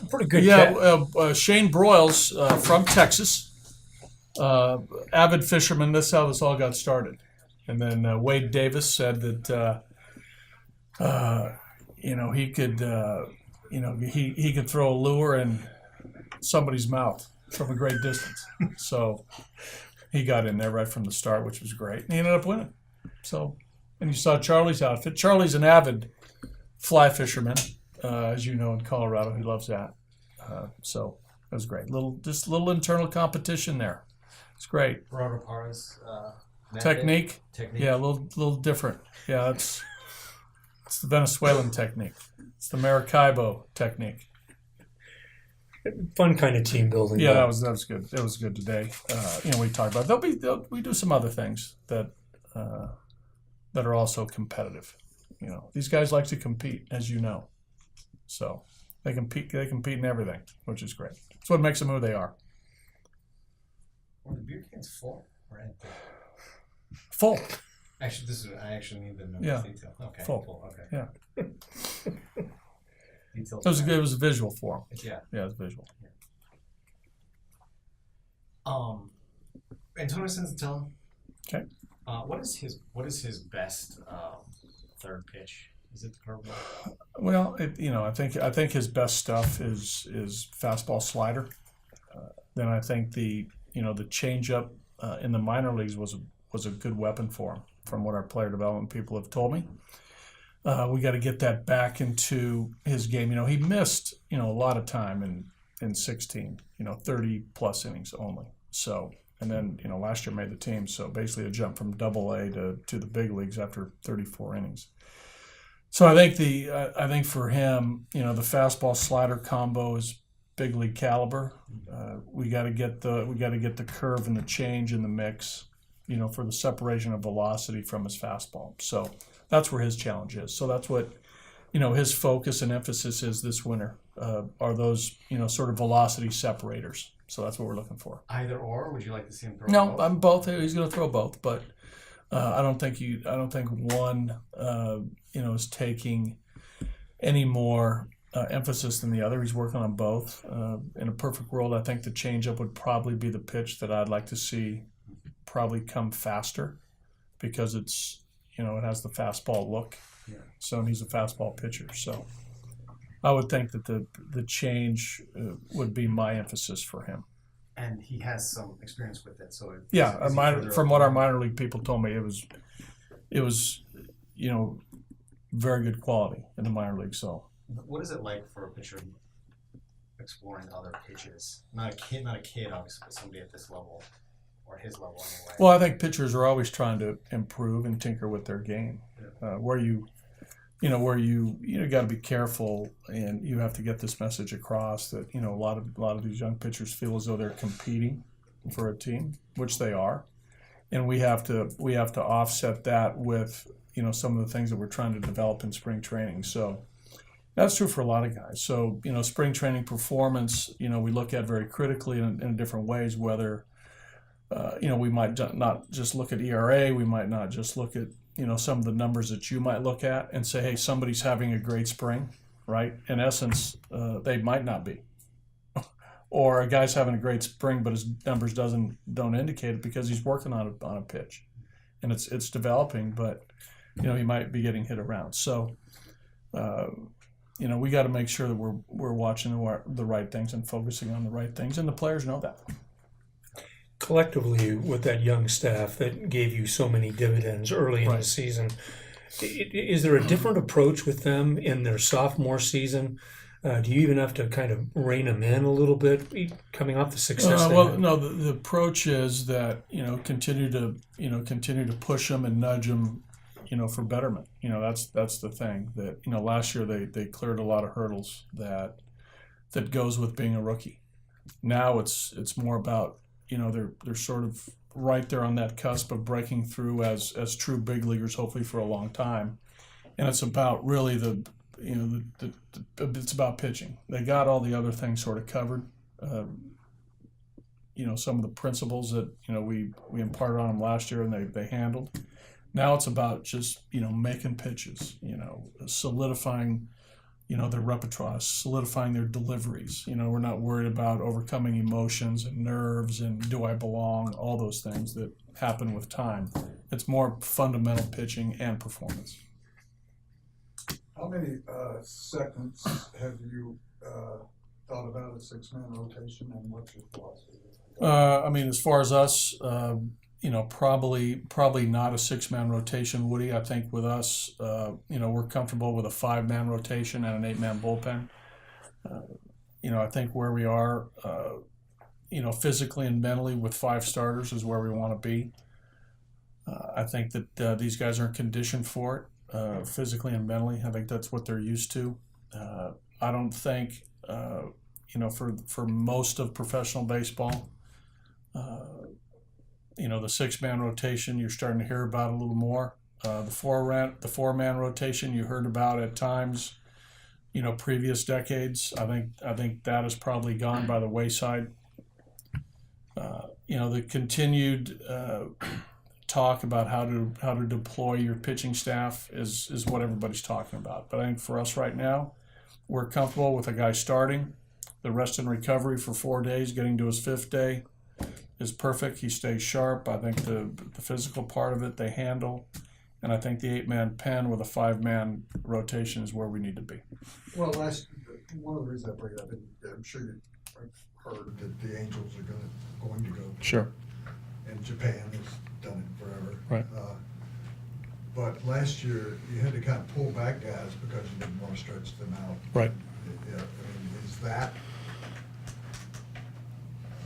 Pretty good Yeah, catch. Shane Broyles from Texas, avid fisherman. That's how this all got started. And then Wade Davis said that he could he could throw a lure in somebody's mouth from a great distance. So he got in there right from the start, which was great. And he ended up winning. So, and you saw Charlie's outfit. Charlie's an avid fly fisherman, as you know, in Colorado. He loves that. So it was great. Just little internal competition there. It's great. Gerardo Parra's Technique. Yeah, a little different. Yeah, it's the Venezuelan technique. It's the Maracaibo technique. Fun kind of team building. Yeah, that was good. It was good today. We talked about we do some other things that are also competitive. These guys like to compete, as you know. So they compete in everything, which is great. It's what makes them who they are. Were the beer cans full or empty? Full. Actually, I actually need to know Yeah. this detail. Okay. Full. Okay. Yeah. Details. It was a visual for them. Yeah. Yeah, it was visual. Antonio Senzatella. Okay. What is his best third pitch? Is it the curveball? Well, I think his best stuff is fastball slider. Then I think the changeup in the minor leagues was a good weapon for him, from what our player development people have told me. We got to get that back into his game. He missed a lot of time in 16. 30 plus innings only. So, and then last year made the team. So basically a jump from Double A to the big leagues after 34 innings. So I think for him, the fastball slider combo is big league caliber. We got to get the curve and the change in the mix, for the separation of velocity from his fastball. So that's where his challenge is. So that's what his focus and emphasis is this winter. Are those sort of velocity separators. So that's what we're looking for. Either or? Would you like to see him throw? No, both? I'm both. He's going to throw both, but I don't think one is taking any more emphasis than the other. He's working on both. In a perfect world, I think the changeup would probably be the pitch that I'd like to see probably come faster, because it's it has the fastball look. Yeah. So he's a fastball pitcher. So I would think that the change would be my emphasis for him. And he has some experience with it, so from what our minor league people told me, it was very good quality in the minor league. So what is it like for a pitcher exploring other pitches? Not a kid, obviously, but somebody at this level or his level anyway. Well, I think pitchers are always trying to improve and tinker with their game. Where you got to be careful, and you have to get this message across that a lot of these young pitchers feel as though they're competing for a team, which they are, and we have to offset that with some of the things that we're trying to develop in spring training. So that's true for a lot of guys. So spring training performance we look at very critically in different ways. Whether we might not just look at ERA, we might not just look at some of the numbers that you might look at and say, hey, somebody's having a great spring, right? In essence, they might not be. Or a guy's having a great spring, but his numbers don't indicate it because he's working on a pitch, and it's developing, but he might be getting hit around. So we got to make sure that we're watching the right things and focusing on the right things, and the players know that. Collectively, with that young staff that gave you so many dividends early in Right. the season, is there a different approach with them in their sophomore season? Do you even have to kind of rein them in a little bit coming off the success? No. The approach is that continue to push them and nudge them, for betterment. That's the thing that last year they cleared a lot of hurdles that goes with being a rookie. Now it's more about they're sort of right there on that cusp of breaking through as true big leaguers, hopefully for a long time, and it's about really it's about pitching. They got all the other things sort of covered. Some of the principles that we imparted on them last year and they handled. Now it's about just making pitches, solidifying their repertoire, solidifying their deliveries. We're not worried about overcoming emotions and nerves and do I belong, all those things that happen with time. It's more fundamental pitching and performance. How many seconds have you thought about a six-man rotation, and what's your philosophy? As far as us, probably not a six-man rotation, Woody. I think with us, we're comfortable with a five-man rotation and an eight-man bullpen. I think where we are, physically and mentally with five starters is where we want to be. I think that these guys aren't conditioned for it, physically and mentally. I think that's what they're used to. I don't think, for most of professional baseball, the six-man rotation you're starting to hear about a little more. The four-man rotation you heard about at times, previous decades. I think that has probably gone by the wayside. The continued talk about how to deploy your pitching staff is what everybody's talking about. But I think for us right now, we're comfortable with a guy starting, the rest and recovery for 4 days, getting to his fifth day is perfect. He stays sharp. I think the physical part of it they handle, and I think the eight-man pen with a five-man rotation is where we need to be. Well, one of the reasons I bring it up, and I'm sure you've heard that the Angels are going to go. Sure. And Japan has done it forever. Right. But last year you had to kind of pull back guys because you didn't want to stretch them out. Right. Yeah, is that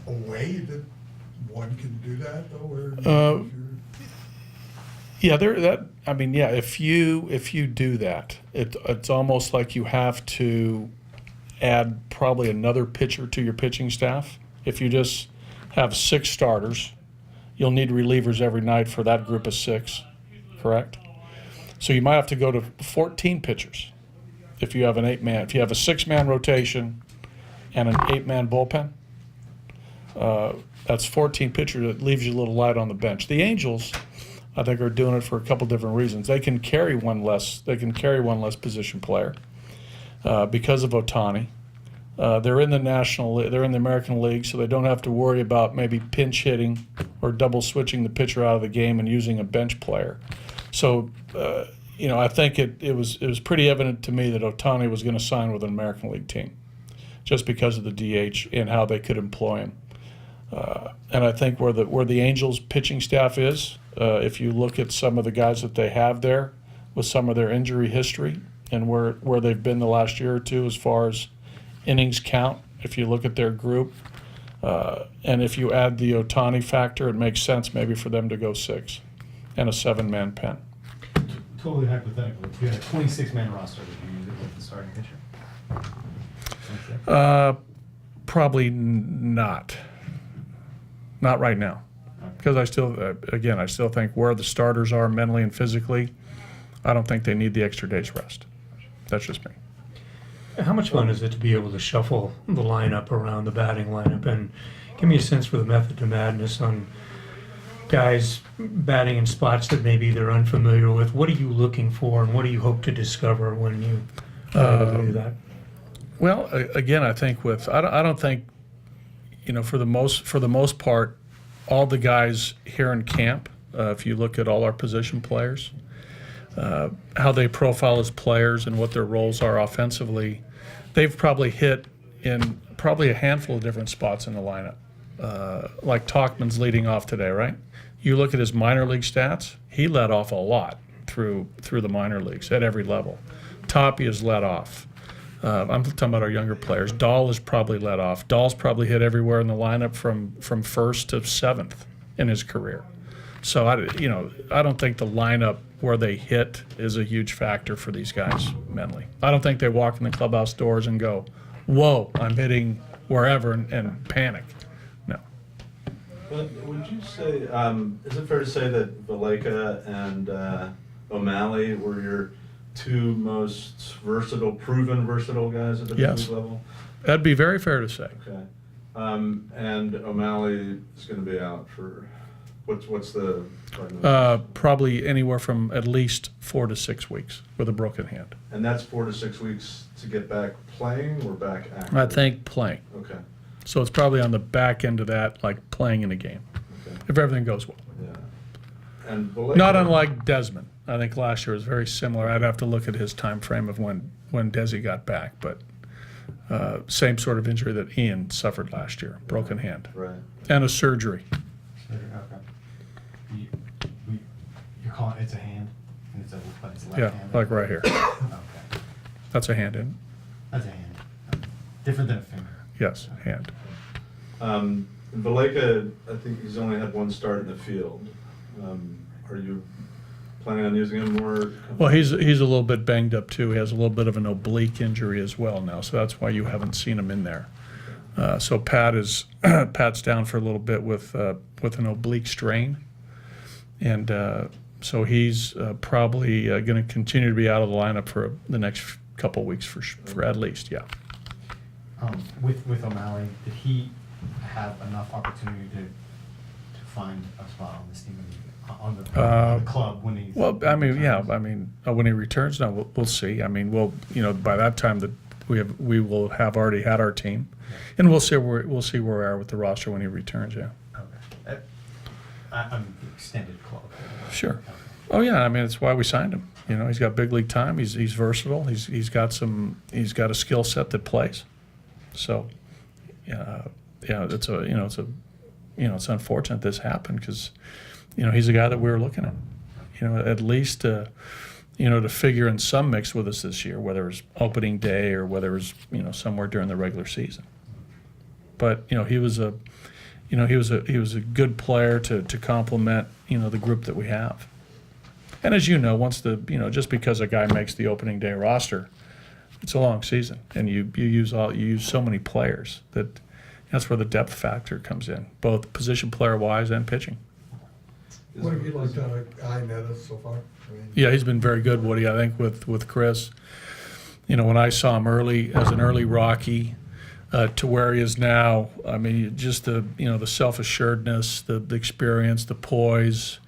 a way that one can do that though? If you do that, it's almost like you have to add probably another pitcher to your pitching staff. If you just have six starters, you'll need relievers every night for that group of six, correct? So you might have to go to 14 pitchers if you have an eight-man. If you have a six-man rotation and an eight-man bullpen, that's 14 pitchers. That leaves you a little light on the bench. The Angels, I think, are doing it for a couple different reasons. They can carry one less. They can carry one less position player because of Ohtani. They're in the They're in the American League, so they don't have to worry about maybe pinch hitting or double switching the pitcher out of the game and using a bench player. So, I think it was pretty evident to me that Ohtani was going to sign with an American League team, just because of the DH and how they could employ him. And I think where the Angels pitching staff is, if you look at some of the guys that they have there with some of their injury history and where they've been the last year or two as far as innings count, if you look at their group, and if you add the Ohtani factor, it makes sense maybe for them to go six and a seven-man pen. Totally hypothetical. If you had a 26-man roster, would you use it with the starting pitcher? Probably not. Not right now, because I still think where the starters are mentally and physically, I don't think they need the extra day's rest. That's just me. How much fun is it to be able to shuffle the lineup around the batting lineup and give me a sense for the method to madness on guys batting in spots that maybe they're unfamiliar with? What are you looking for, and what do you hope to discover when you do that? Well, again, I think I don't think, for the most part, all the guys here in camp, if you look at all our position players, how they profile as players and what their roles are offensively, they've probably hit in probably a handful of different spots in the lineup. Like Tauchman's leading off today, right? You look at his minor league stats, he led off a lot through the minor leagues at every level. Toppy has led off. I'm talking about our younger players. Dahl has probably led off. Dahl's probably hit everywhere in the lineup from first to seventh in his career. So I don't think the lineup where they hit is a huge factor for these guys mentally. I don't think they walk in the clubhouse doors and go, "Whoa, I'm hitting wherever," and panic. No. But would you say, is it fair to say that Valaika and O'Malley were your two most proven versatile guys at the big league level? That'd be very fair to say. Okay. And O'Malley is going to be out for What's the prognosis? Probably anywhere from at least 4 to 6 weeks with a broken hand. And that's 4 to 6 weeks to get back playing or back active? I think playing. Okay. So it's probably on the back end of that, like playing in a game, Okay. if everything goes well. Yeah. And Vallejo, Not unlike Desmond. I think last year was very similar. I'd have to look at his time frame of when Desi got back, but same sort of injury that Ian suffered last year, broken hand, Right. and a surgery. Okay. You're calling it's a hand, and it's left Yeah, hand. like right here. Okay, That's a hand in. that's a hand. Different than a finger. Yes, hand. Vallejo, I think he's only had one start in the field. Are you planning on using him more? Well, he's a little bit banged up too. He has a little bit of an oblique injury as well now, so that's why you haven't seen him in there. So Pat's down for a little bit with an oblique strain, and so he's probably going to continue to be out of the lineup for the next couple weeks for at least, yeah. With O'Malley, did he have enough opportunity to find a spot on this team on the club when he's? Well, I mean, yeah, I mean, when he returns, no, we'll see. I mean, by that time that we will have already had our team, and we'll see where we are with the roster when he returns. Yeah. Okay. I'm extended club. Sure. Oh yeah, I mean, it's why we signed him. You know, he's got big league time. He's versatile. He's got a skill set that plays. So, it's unfortunate this happened because, he's a guy that we were looking at. At least to figure in some mix with us this year, whether it was opening day or whether it was somewhere during the regular season. But he was a good player to complement the group that we have. And as you know, just because a guy makes the opening day roster, it's a long season, and you use so many players that's where the depth factor comes in, both position player wise and pitching. What have you liked out of Iannetta so far? I mean, Yeah, he's been very good, Woody. I think with Chris. When I saw him early as an early Rocky, to where he is now, I mean, just the self-assuredness, the experience, the poise,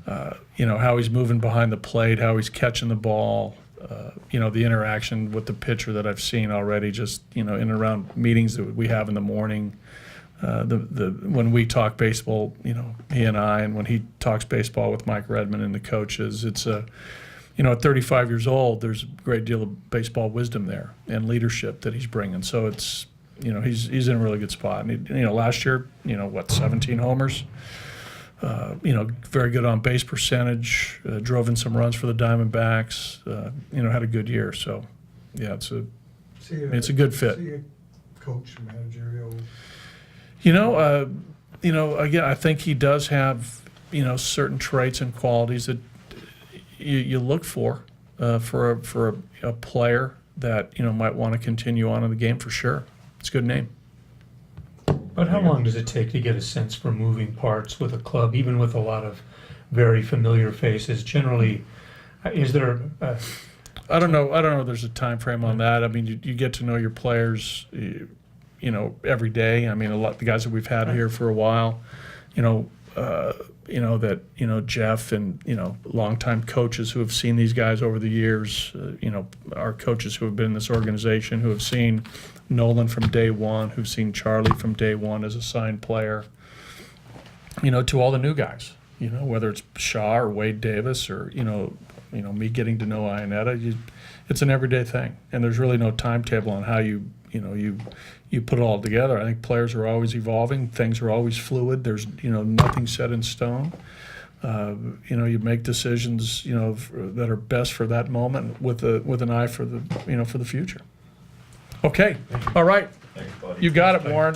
how he's moving behind the plate, how he's catching the ball, the interaction with the pitcher that I've seen already, just in and around meetings that we have in the morning. When we talk baseball, he and I, and when he talks baseball with Mike Redmond and the coaches, it's at 35 years old, there's a great deal of baseball wisdom there and leadership that he's bringing. So it's, he's in a really good spot. And last year, 17 homers. Very good on base percentage. Drove in some runs for the Diamondbacks. Had a good year. So, yeah, it's a good fit. See a coach, managerial. Again, I think he does have, certain traits and qualities that you look for a player that, might want to continue on in the game for sure. It's a good name. But how long does it take to get a sense for moving parts with a club, even with a lot of very familiar faces? Generally, is there I don't know. There's a time frame on that. I mean, you get to know your players, every day. I mean, a lot of the guys that we've had here for a while, Jeff and longtime coaches who have seen these guys over the years. Our coaches who have been in this organization, who have seen Nolan from day one, who've seen Charlie from day one as a signed player. To all the new guys. Whether it's Shaw or Wade Davis or me getting to know Iannetta, it's an everyday thing, and there's really no timetable on how you put it all together. I think players are always evolving, things are always fluid. There's nothing set in stone. You make decisions that are best for that moment with an eye for the for the future. Okay, all right, Thanks, buddy. you got it, Warren.